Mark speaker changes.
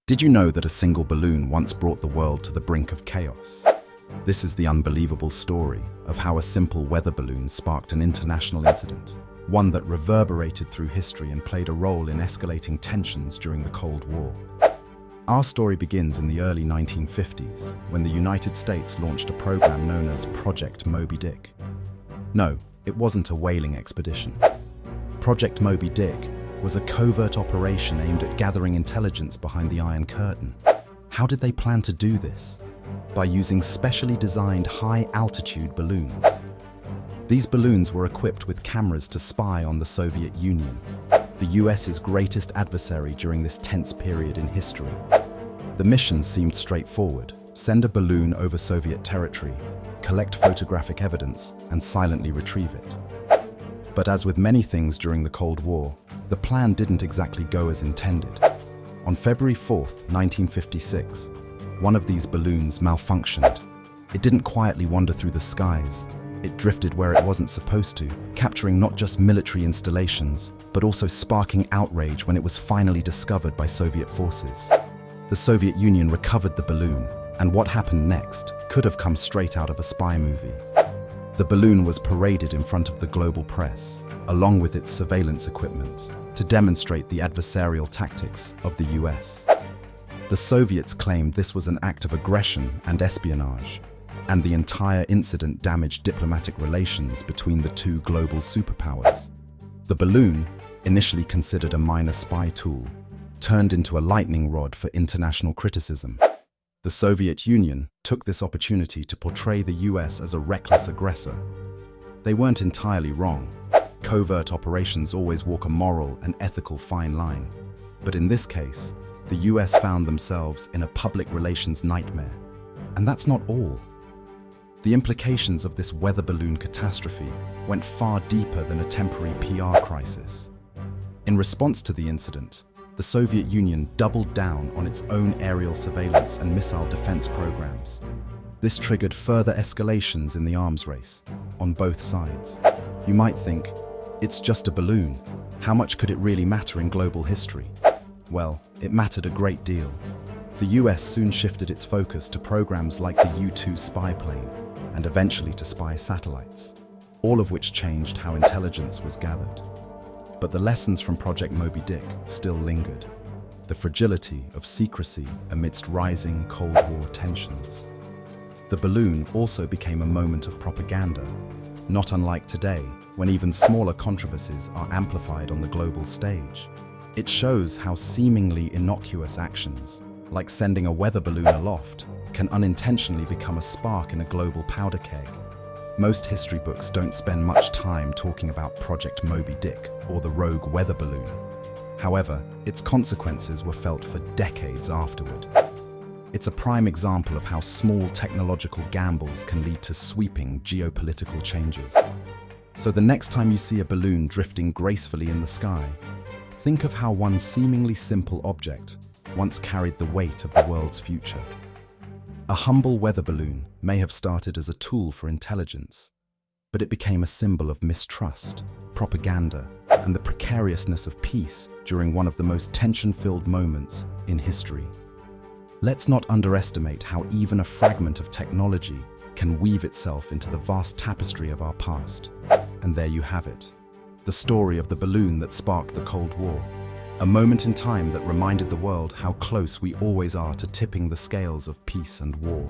Speaker 1: Did you know that a single balloon once brought the world to the brink of chaos? This is the unbelievable story of how a simple weather balloon sparked an international incident, one that reverberated through history and played a role in escalating tensions during the Cold War. Our story begins in the early 1950s, when the United States launched a program known as Project Moby Dick. No, it wasn't a whaling expedition. Project Moby Dick was a covert operation aimed at gathering intelligence behind the Iron Curtain. How did they plan to do this? By using specially designed high-altitude balloons. These balloons were equipped with cameras to spy on the Soviet Union, the US's greatest adversary during this tense period in history. The mission seemed straightforward: send a balloon over Soviet territory, collect photographic evidence, and silently retrieve it. But as with many things during the Cold War, the plan didn't exactly go as intended. On February 4th, 1956, one of these balloons malfunctioned. It didn't quietly wander through the skies. It drifted where it wasn't supposed to, capturing not just military installations, but also sparking outrage when it was finally discovered by Soviet forces. The Soviet Union recovered the balloon, and what happened next could have come straight out of a spy movie. The balloon was paraded in front of the global press, along with its surveillance equipment, to demonstrate the adversarial tactics of the US. The Soviets claimed this was an act of aggression and espionage, and the entire incident damaged diplomatic relations between the two global superpowers. The balloon, initially considered a minor spy tool, turned into a lightning rod for international criticism. The Soviet Union took this opportunity to portray the US as a reckless aggressor. They weren't entirely wrong. Covert operations always walk a moral and ethical fine line. But in this case, the US found themselves in a public relations nightmare. And that's not all. The implications of this weather balloon catastrophe went far deeper than a temporary PR crisis. In response to the incident, the Soviet Union doubled down on its own aerial surveillance and missile defense programs. This triggered further escalations in the arms race, on both sides. You might think, it's just a balloon. How much could it really matter in global history? Well, it mattered a great deal. The US soon shifted its focus to programs like the U-2 spy plane, and eventually to spy satellites, all of which changed how intelligence was gathered. But the lessons from Project Moby Dick still lingered. The fragility of secrecy amidst rising Cold War tensions. The balloon also became a moment of propaganda, not unlike today, when even smaller controversies are amplified on the global stage. It shows how seemingly innocuous actions, like sending a weather balloon aloft, can unintentionally become a spark in a global powder keg. Most history books don't spend much time talking about Project Moby Dick or the rogue weather balloon. However, its consequences were felt for decades afterward. It's a prime example of how small technological gambles can lead to sweeping geopolitical changes. So the next time you see a balloon drifting gracefully in the sky, think of how one seemingly simple object once carried the weight of the world's future. A humble weather balloon may have started as a tool for intelligence, but it became a symbol of mistrust, propaganda, and the precariousness of peace during one of the most tension-filled moments in history. Let's not underestimate how even a fragment of technology can weave itself into the vast tapestry of our past. And there you have it, the story of the balloon that sparked the Cold War. A moment in time that reminded the world how close we always are to tipping the scales of peace and war.